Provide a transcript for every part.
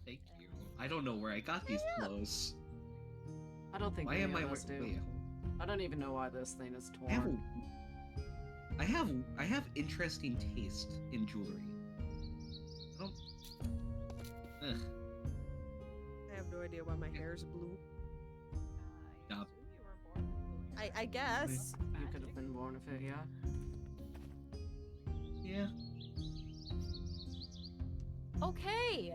Thank you. I don't know where I got these clothes. I don't think Why any am I of us do. wait, I don't even know why this thing is torn. I have interesting taste in jewelry. I don't. Ugh. I have no idea why my hair is blue. No. I guess. You could have been born with it, yeah. Yeah. Okay.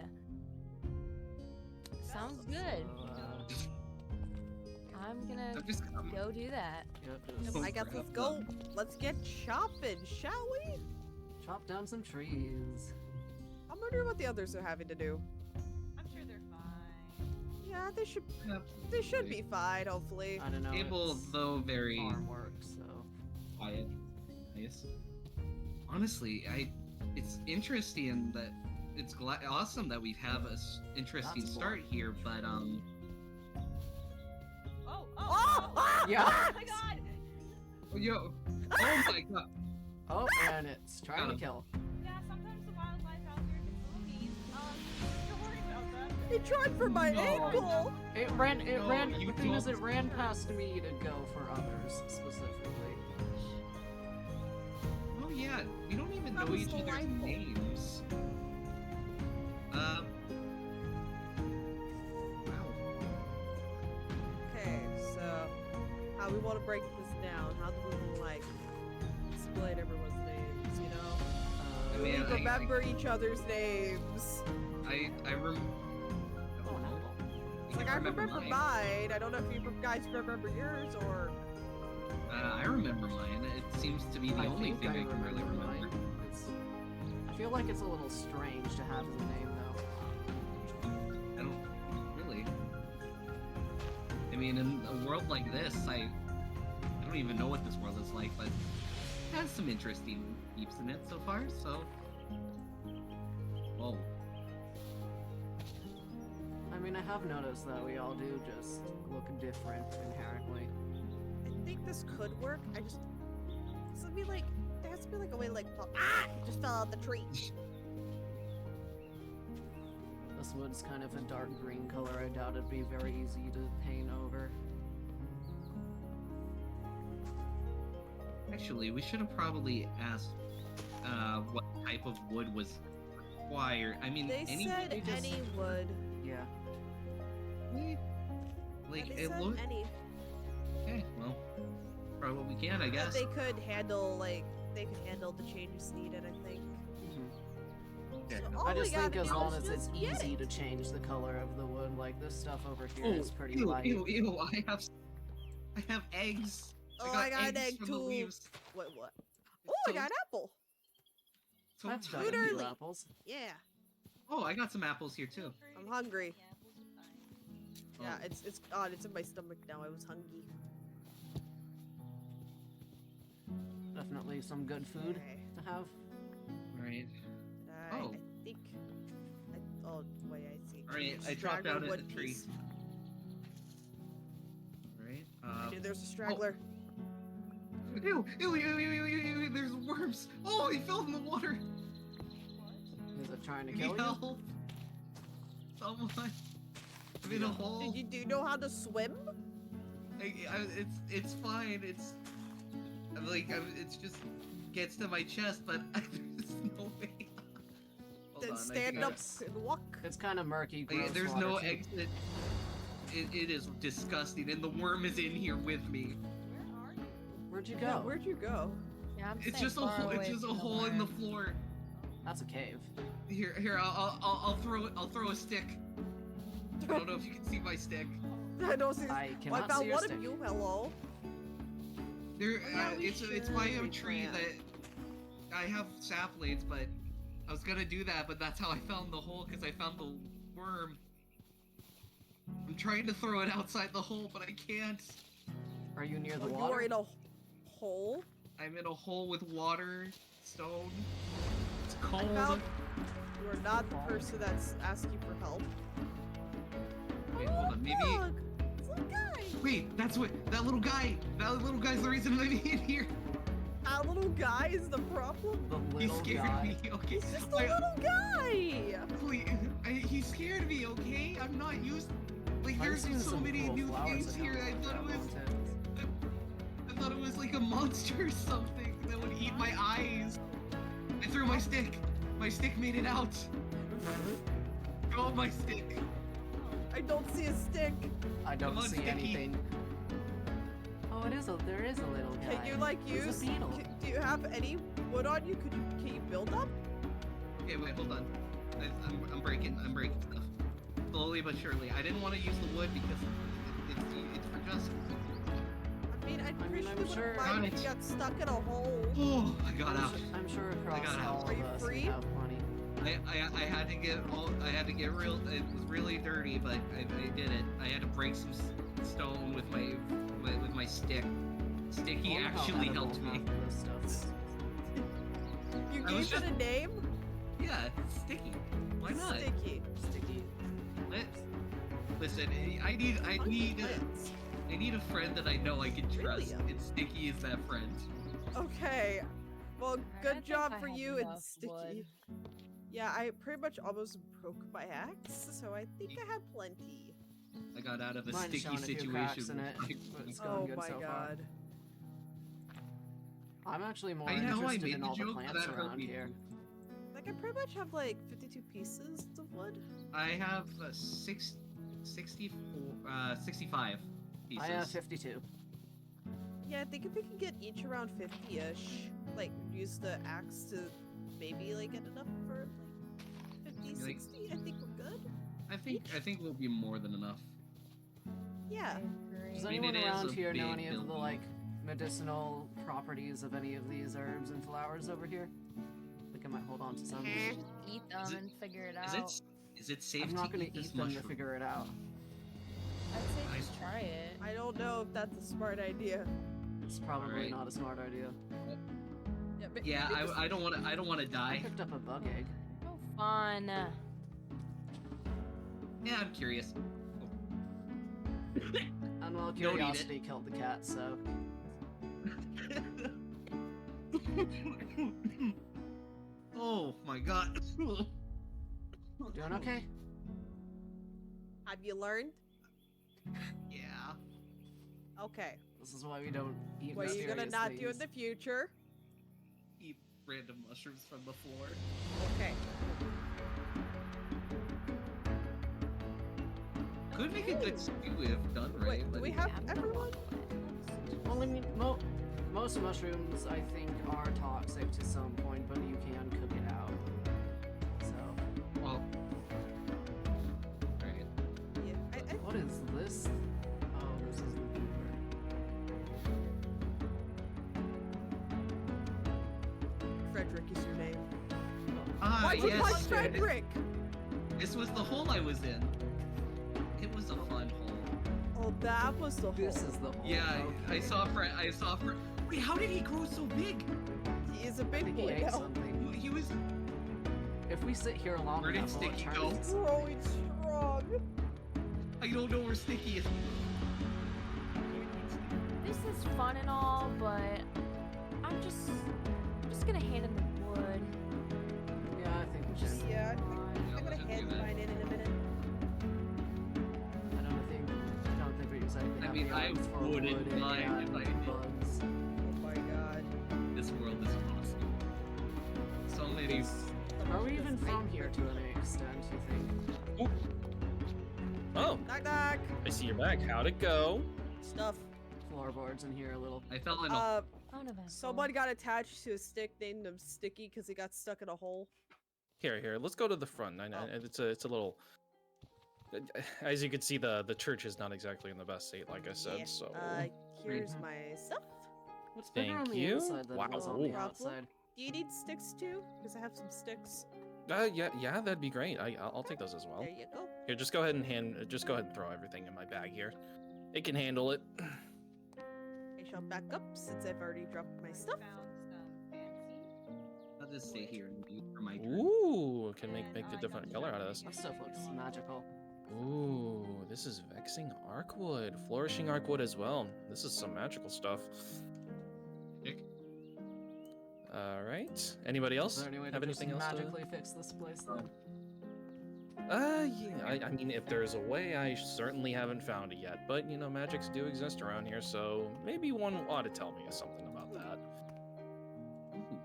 Sounds good. So, I'm gonna I'm just. go do that. yep, Oh, I guess let's go. Let's get shopping, shall we? chop down some trees. I'm wondering what the others are having to do. I'm sure they're fine. Yeah, they should. Yeah, They should be fine, hopefully. I don't know. Able, it's though very farm work, so. quiet. Nice. Honestly, it's interesting that it's awesome that we have a interesting That's start here, but Ah! Yeah. Oh my god! yo, oh my god, Oh, and it's trying to kill. Yeah, sometimes the wildlife out there gets a little mean. Don't worry about that. He tried for my No. ankle. It ran, No, you the thing is, don't. it ran past me to go for others, specifically. oh yeah, we don't even That know was each other's delightful. names. Wow. Okay, so how we want to break this down? How do we like split everyone's names? You know, I we mean, remember each other's names. I Oh, an apple. It's like I remember mine. I don't know if you guys remember yours or. I remember mine. It seems to be the only think thing I can really remember. mine. I feel like it's a little strange to have as a name, though. I don't really. I mean, in a world like this, I don't even know what this world is like, but it has some interesting peeps in it so far. So, whoa. I mean, I have noticed that we all do just look different inherently. I think this could work. I just. This would be like. There has to be like a way to like. Ah! It just fell out the tree. This wood's kind of a dark green color. I doubt it'd be very easy to paint over. Actually, we should have probably asked what type of wood was required. I mean, They any said wood, any wood. Yeah. like They it said looked. any. Okay, well, try what we can, I But guess. they could handle the changes needed. I think. Yeah. So all I we just think gotta as do long is as it's just get easy it. to change the color of the wood, like this stuff over here Oh, is pretty ew, light. ew, ew! I have eggs. Oh, I got an eggs egg from the too. leaves. What? Oh, I got an apple. So That's tight. better than early. apples. Yeah, Oh, I got some apples here too. I'm hungry. Yeah, Oh. it's in my stomach now. I was hungry. Definitely some good food Okay. to have. Right. I Oh. think. Oh, wait, I see. Alright, I dropped Straggler out at wood the tree. piece. Alright. Dude, there's a straggler. Ew, ew, ew, ew, ew, ew, ew, there's worms. Oh, he fell in the water. Is it trying to Need kill you? help. Someone. I'm in a hole. Do you know how to swim? It's fine. It's it's just gets to my chest, but there's no way. Hold Then on, I stand think up it's- and walk. It's kind of murky. Like, gross there's water, no too. exit. It is disgusting, and the worm is in here with me. Where are you? Where'd you Yeah, go? where'd you go? Yeah, I'm It's staying just a far hole. away It's just a from the hole in the worm. floor. That's a cave. Here. I'll throw a stick. I don't know if you can see my stick. I don't see. I Well, I cannot see found your one stick. of you. Hello. There, Yeah, we it's by a should tree replant. that I have saplings, but I was gonna do that, but that's how I found the hole because I found the worm. I'm trying to throw it outside the hole, but I can't. Are you near the Oh, you water? are in a hole. I'm in a hole with water, stone. It's I cold. found. You are not the person that's asking for help. Wait, hold on. Maybe. Look, it's a little guy. Wait, that little guy. That little guy's the reason I'm in here. That little guy is the problem? The He little scared guy. me. Okay. He's just a little guy! Please, he scared me. Okay, I'm not used. Like I've there's seen so some many cool new flowers things that here. don't I look thought that it was. wanted. I thought it was like a monster or something that would eat my eyes. I threw my stick. My stick made it out. Throw my stick. I don't see a stick. I don't Come on, see Sticky. anything. Oh, there is a little guy. Can you like There's use? a beetle. Do you have any wood on you? Can you build up? Okay, wait, hold on. I'm breaking stuff. Slowly but surely. I didn't want to use the wood because it's for just. I mean, I I'm appreciate sure- wouldn't mind if Got you got stuck in a hole. Oh, I got out. I'm sure across got out. all Are of you us we free? have money. I had to get real. It was really dirty, but I did it. I had to break some stone with my stick. Sticky I wonder how actually edible helped me. half of this stuff is. You I was gave it a name? Yeah, Sticky. Why not? Sticky. Sticky. Listen, I need a friend that I know I can trust. Really? And Sticky is that friend. Okay. Well, I good think job I for have you and enough Sticky. wood. Yeah, I pretty much almost broke my axe, so I think I have plenty. I got out of a Mine's sticky showing a few cracks situation. in it, but it's going Oh good my so far. god. I'm actually more I know I interested made in the all the joke, but plants that hurt around me. here. Like, I pretty much have like 52 pieces of wood. I have 65 pieces. I have 52. Yeah, I think if we can get each around 50-ish, like, use the axe to maybe, like, get enough for, like, 50, Like- 60, I think we're good. I think we'll be more than enough. Yeah. I agree. Does I mean, anyone it is around a here know big any of the, building. like, medicinal properties of any of these herbs and flowers over here? I think I might hold on to some. Eh. Just eat them Is it- and figure it Is out. it safe I'm not to gonna eat this eat them to mushroom? figure it out. I'd say just try it. I don't know if that's a smart idea. It's probably Alright. not a smart idea. Yeah, Yeah, maybe just- I don't want to I die. picked up a bug egg. Oh, fun. Yeah, I'm curious. And well, Don't eat it. curiosity killed the cat, so Oh my god. doing okay. Have you learned? Yeah. Okay. This is why we don't eat What are you gonna mysterious not do in things. the future? Eat random mushrooms from the floor. Okay. Could make a good stew if done right. Wait, do but we have Yeah, I'm gonna everyone? Well, I mean, most mushrooms, I think, are toxic to some point, but you can cook it out. So, Well. Right. Yeah. I what is this? Oh, this is the beaver. Frederick is your name. Ah, Why would yes. like Frederick? This was the hole I was in. It was a fun hole. Oh, that was the This hole. is the hole. Yeah, I okay. saw Fred. Wait, how did he grow so big? He is a I big think he boy ate now. something. He was. If we sit here long Where did enough, will it Sticky turn go? into something? Growing strong. I don't know where Sticky is. This is fun and all, but I'm just gonna hand in the wood. Yeah, I think we Just should. Yeah, fine. I'm gonna let's just do hand that. mine in a minute. I don't think we exactly I have mean, the I odds for wouldn't wood mind and if I did. bugs. Oh my god. This world is awesome. So many. Are we even from here to an extent, you think? Oh, Knock knock. I see your bag. How'd it go? Stuff. Floorboards in here a little. I fell in a. Uneventful. Someone got attached to a stick named him Sticky because he got stuck in a hole. Here. Let's go to the front. I know Oh. it's a little. As you can see, the church is not exactly in the best state, like I said. Yeah. So Here's Mhm. my stuff. What's bigger on Thank the you. inside than Wow. it was on the Ooh. outside? Do you need sticks too? Because I have some sticks. yeah, that'd be great. I'll take those as well. There you go. Here, just go ahead and throw everything in my bag here. It can handle it. I shall back up since I've already dropped my stuff. Found some fancy. I'll just stay here and wait for my turn. Ooh, can make a different color out of this. That stuff looks magical. Ooh, this is vexing arkwood, flourishing arkwood as well. This is some magical stuff. Nick? All right. Anybody Is else there any way to have just anything else magically fix this place then? Yeah, I mean, if there's a way, I certainly haven't found it yet. But, you know, magics do exist around here, so maybe one ought to tell me something about that. Ooh.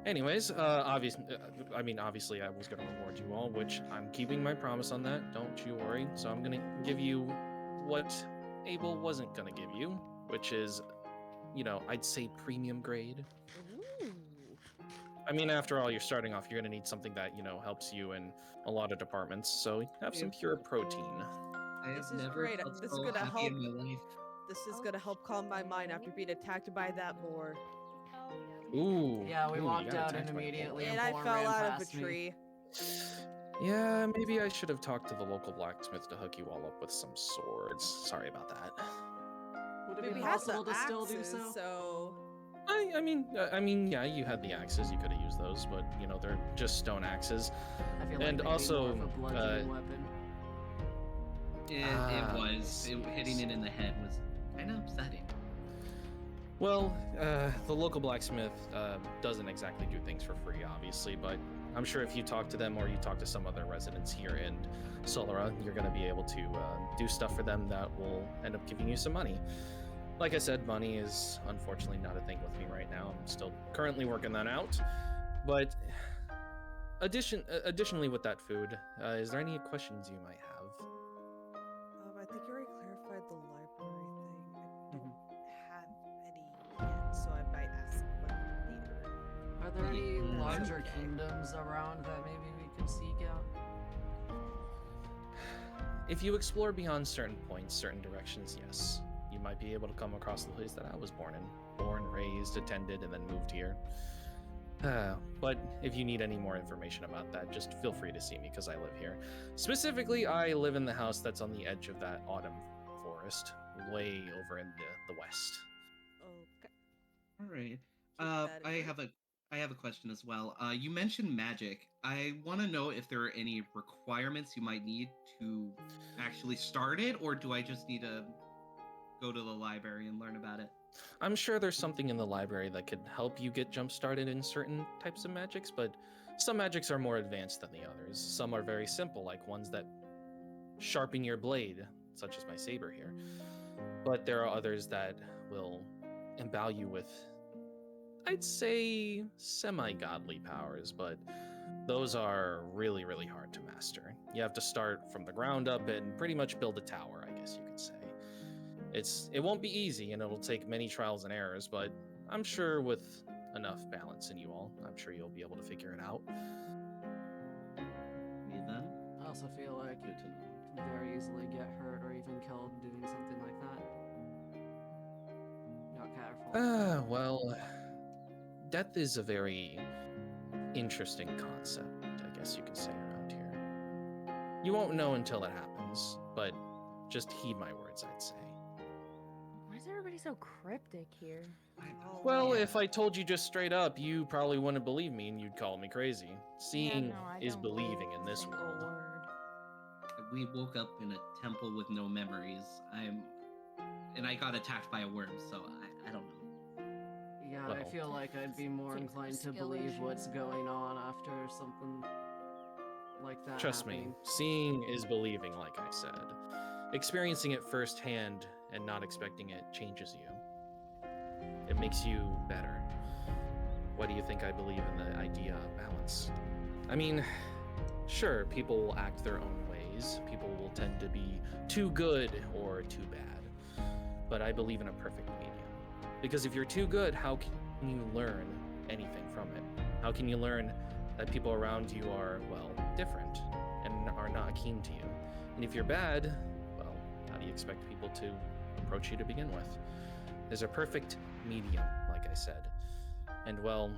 Anyways, obviously I was going to reward you all, which I'm keeping my promise on that. Don't you worry. So I'm going to give you what Abel wasn't going to give you, which is, you know, I'd say premium grade. Ooh. I mean, after all, you're starting off, you're going to need something that, you know, helps you in a lot of departments. So have some pure protein. I have This is never great. felt This is so gonna happy help. in my life. This is gonna help calm my mind after being attacked by that boar. Ooh. Yeah, we ooh, you walked got out attacked and by a boar. immediately And I boar fell ran out of a past me. tree. Yeah, maybe I should have talked to the local blacksmith to hook you all up with some swords. Sorry about that. Would I it mean, be we had the possible to still do axes, so? so I mean, yeah, you had the axes. You could have used those, but you know they're just stone axes. I feel like And they'd also, be more of a bludgeoning weapon. It was. Yes. Hitting it in the head was kind of upsetting. Well, the local blacksmith doesn't exactly do things for free, obviously, but I'm sure if you talk to them or you talk to some other residents here in Solara, you're going to be able to do stuff for them that will end up giving you some money. Like I said, money is unfortunately not a thing with me right now. I'm still currently working that out. But additionally with that food, is there any questions you might have? I think you already clarified the library thing. I Mhm. don't have any yet, so I might ask about it later. Are there any Yeah. larger Okay. kingdoms around that maybe we could seek out? If you explore beyond certain points, certain directions, yes. You might be able to come across the place that I was born in. Born, raised, attended, and then moved here. But if you need any more information about that, just feel free to see me because I live here. Specifically, I live in the house that's on the edge of that autumn forest, way over in the west. Okay. All right. that in I mind. have a question as well. You mentioned magic. I want to know if there are any requirements you might need to actually start it, or do I just need to go to the library and learn about it? I'm sure there's something in the library that could help you get jump started in certain types of magics, but some magics are more advanced than the others. Some are very simple, like ones that sharpen your blade, such as my saber here. But there are others that will endow you with, I'd say, semi-godly powers, but those are really, really hard to master. You have to start from the ground up and pretty much build a tower, I guess you could say. It won't be easy, and it'll take many trials and errors, but I'm sure with enough balance in you all, I'm sure you'll be able to figure it out. Me then. I also feel like you Good to know. can very easily get hurt or even killed doing something like that. Not careful. Well, death is a very interesting concept, I guess you could say, around here. You won't know until it happens, but just heed my words, I'd say. Why is everybody so cryptic here? Oh, Well, yeah. if I told you just straight up, you probably wouldn't believe me and you'd call me crazy. Seeing Yeah, no, I is don't believing believe in a this single world. word. We woke up in a temple with no memories. And I got attacked by a worm, so I don't know. Yeah, I Well. feel like I'd be more Seems like a inclined to skill believe issue. what's going on after something like that Trust me, happening. seeing is believing, like I said. Experiencing it firsthand and not expecting it changes you. It makes you better. Why do you think I believe in the idea of balance? I mean, sure, people will act their own ways. People will tend to be too good or too bad. But I believe in a perfect medium. Because if you're too good, how can you learn anything from it? How can you learn that people around you are, well, different and are not keen to you? And if you're bad, well, how do you expect people to approach you to begin with? There's a perfect medium, like I said. And well,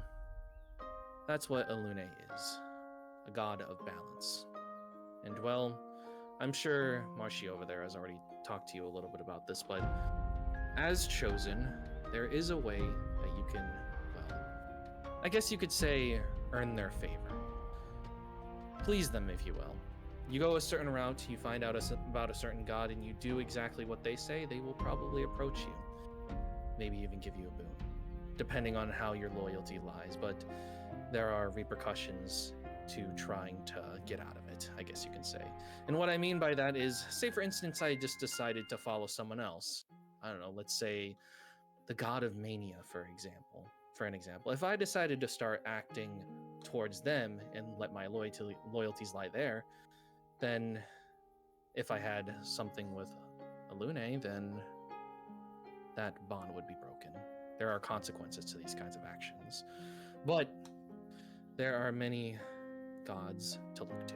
that's what Alune is. A god of balance. And well, I'm sure Marshi over there has already talked to you a little bit about this, but as chosen, there is a way that you can, well, I guess you could say, earn their favor. Please them, if you will. You go a certain route, you find out about a certain god, and you do exactly what they say, they will probably approach you. Maybe even give you a boon. depending on how your loyalty lies, but there are repercussions to trying to get out of it, I guess you can say. And what I mean by that is, say for instance, I just decided to follow someone else. I don't know, let's say the god of mania, for an example. If I decided to start acting towards them and let my loyalties lie there, then if I had something with Alune, then that bond would be broken. There are consequences to these kinds of actions. But there are many gods to look to.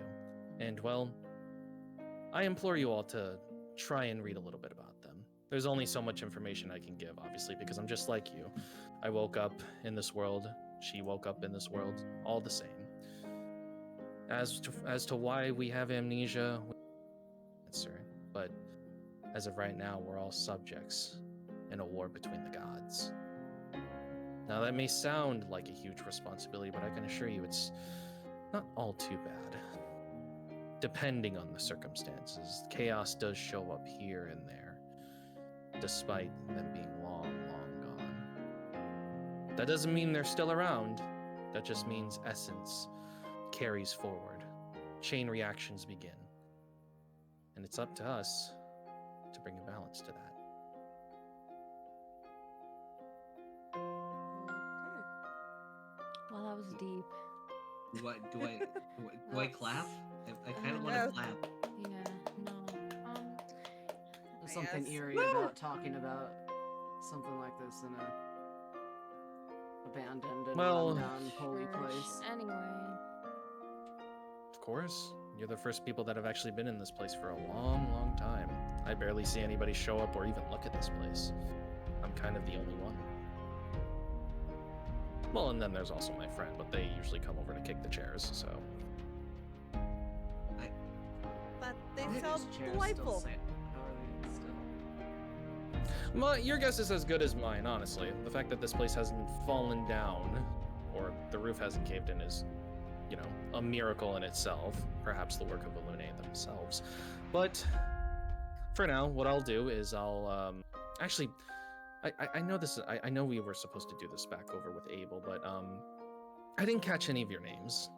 And, well, I implore you all to try and read a little bit about them. There's only so much information I can give, obviously, because I'm just like you. I woke up in this world, she woke up in this world, all the same. As to why we have amnesia, answer. But as of right now, we're all subjects in a war between the gods. Now, that may sound like a huge responsibility, but I can assure you it's not all too bad. Depending on the circumstances, chaos does show up here and there, despite them being long, long gone. That doesn't mean they're still around. That just means essence carries forward. Chain reactions begin. And it's up to us to bring a balance to that. Well, that was deep. Do I clap? I kind of want to clap. Yeah, no. There's something Yes. eerie about talking about something like this in a abandoned and rundown holy place. Anyway. Of course, you're the first people that have actually been in this place for a long, long time. I barely see anybody show up or even look at this place. I'm kind of the only one. Well, and then there's also my friend, but they usually come over to kick the chairs, so... But they Are sound these chairs delightful. Still how are they still? Well, your guess is as good as mine, honestly. The fact that this place hasn't fallen down, or the roof hasn't caved in is, you know, a miracle in itself. Perhaps the work of Alune themselves. But, for now, what I'll do is I'll, actually... I know this. I know we were supposed to do this back over with Abel, but I didn't catch any of your names.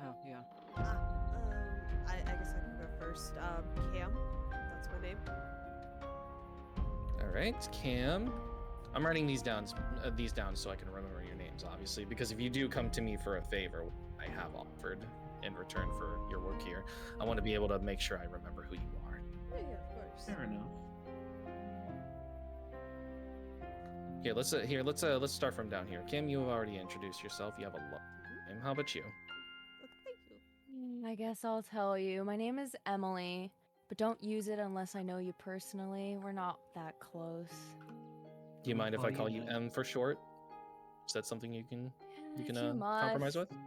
Oh, yeah. I guess I can go first. Cam, that's my name. All right, Cam. I'm writing these down so I can remember your names, obviously, because if you do come to me for a favor, I have offered in return for your work here, I want to be able to make sure I remember who you are. Yeah, of course. Fair enough. Here, let's start from down here. Kim, you have already introduced yourself. You have a lot. And how about you? Well, thank you. I guess I'll tell you. My name is Emily, but don't use it unless I know you personally. We're not that close. Do you mind if Oh, I call yeah. you M for short? Is that something you can If you compromise with? must.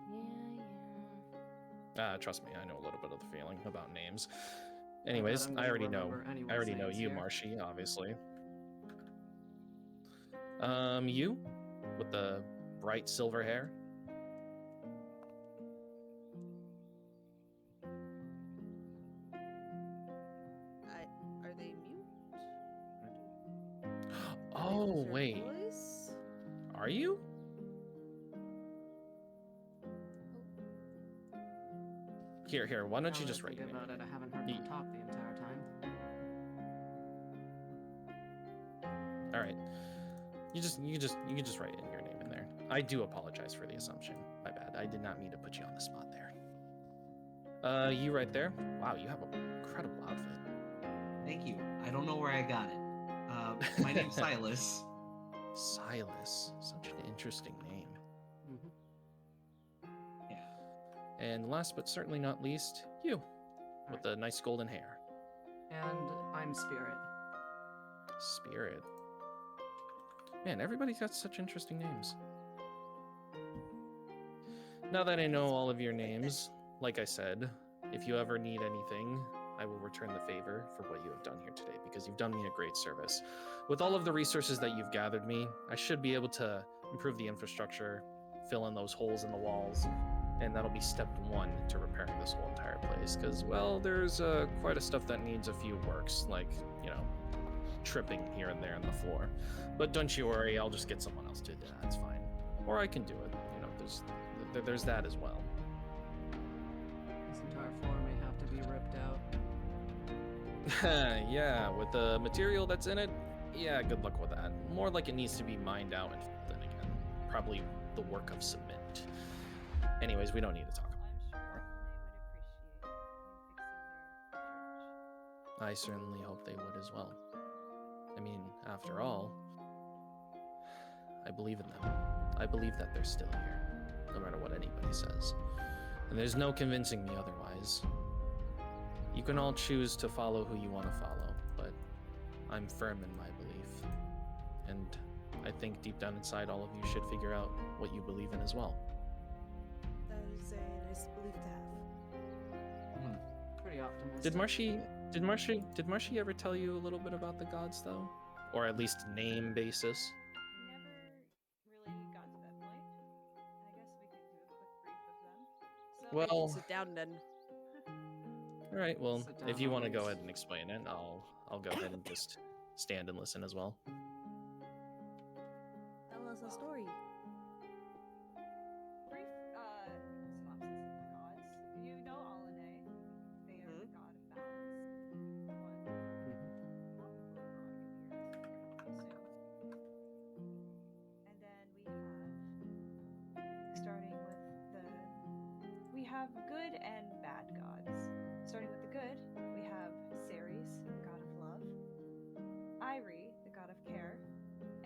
Yeah. Trust me, I know a little bit of the feeling about names. Anyways, I'm I gonna already know. remember anyone's I already know names you, here. Marshy, obviously. You with the bright silver hair. Are they mute? Oh, Is there a wait. voice? Are you? Here, why don't Now you that just I write think your about name? it, I haven't heard Ye- them talk the entire time. All right. You can just write in your name in there. I do apologize for the assumption. My bad. I did not mean to put you on the spot there. You right there. Wow, you have an incredible outfit. Thank you. I don't know where I got it. My name's Silas. Silas, such an interesting name. Mm-hmm. Yeah. And last but certainly not least, you with the nice golden hair. And I'm Spirit. Spirit. Man, everybody's got such interesting names. Now that I know all of your names, like I said, if you ever need anything, I will return the favor for what you have done here today, because you've done me a great service. With all of the resources that you've gathered me, I should be able to improve the infrastructure, fill in those holes in the walls, and that'll be step one to repairing this whole entire place. Because, well, there's quite a stuff that needs a few works, like, you know, tripping here and there on the floor. But don't you worry, I'll just get someone else to do that. It's fine. Or I can do it. You know, there's that as well. This entire floor may have to be ripped out. Yeah, with the material that's in it, yeah, good luck with that. More like it needs to be mined out and filled in again. Probably the work of cement. Anyways, we don't need to talk about I'm it sure more. they would appreciate you fixing their church. I certainly hope they would as well. I mean, after all, I believe in them. I believe that they're still here, no matter what anybody says. And there's no convincing me otherwise. You can all choose to follow who you want to follow, but I'm firm in my belief. And I think deep down inside, all of you should figure out what you believe in as well. That is a nice belief to have. Pretty optimistic. Did Marshy ever tell you a little bit about the gods, though? Or at least name basis? We never really got to that point. I guess we could do a quick brief of them. So, Well, Sit down then. all right. Well, Sit if down, you want to please. go ahead and explain it, I'll go ahead and just stand and listen as well. Tell us a story. brief synopsis of the gods. You know Aluneara. They are the god of balance. One probably brought you here soon. And then we have good and bad gods. Starting with the good, we have Ceres, the god of love, Irie, the god of care,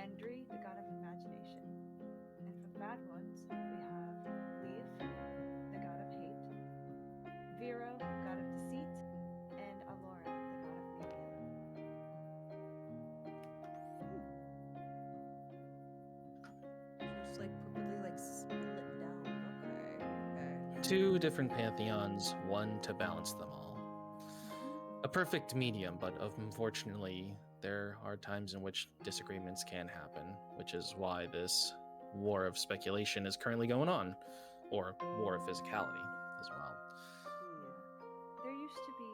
Endri, the god of imagination. And for the bad ones, we have Leaf, the god of hate, Vero, god of deceit, and Alora, the god of weeping. Just like perfectly like split down. Okay. Two different pantheons, one to balance them all. A perfect medium, but unfortunately, there are times in which disagreements can happen, which is why this war of speculation is currently going on, or war of physicality as well. There used to be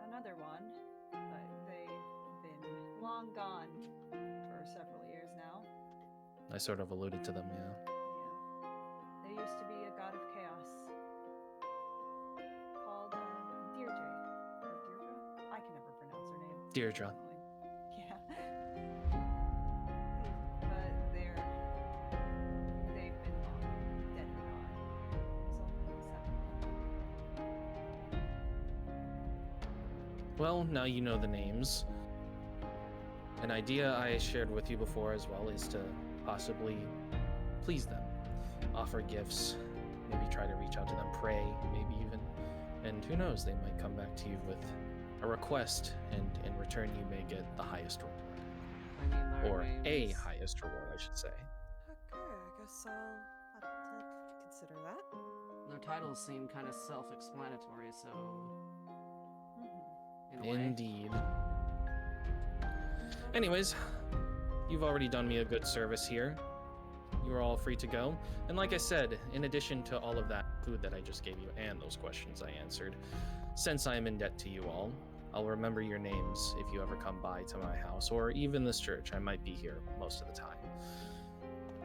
another one, but they've been long gone for several years now. I sort of alluded to them, yeah. Yeah. There used to be a god of chaos called Deirdre. Or Deirdre? I can never pronounce her name. Deirdre. Yeah. But they've been long dead and gone. There's only 7. Well, now you know the names. An idea I shared with you before as well is to possibly please them. Offer gifts, maybe try to reach out to them, pray, maybe even. And who knows, they might come back to you with a request, and in return you may get the highest reward. I mean, their Or a names- highest reward, I should say. Okay, I guess I'll have to consider that. Their titles seem kind of self-explanatory, so in a way. Indeed. Anyways, you've already done me a good service here. You're all free to go. And like I said, in addition to all of that food that I just gave you and those questions I answered, since I am in debt to you all, I'll remember your names if you ever come by to my house, or even this church. I might be here most of the time.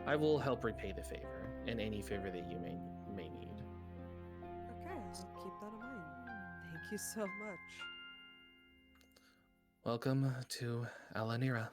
I will help repay the favor, and any favor that you may need. Okay, I'll keep that in mind. Thank you so much. Welcome to Aluneara.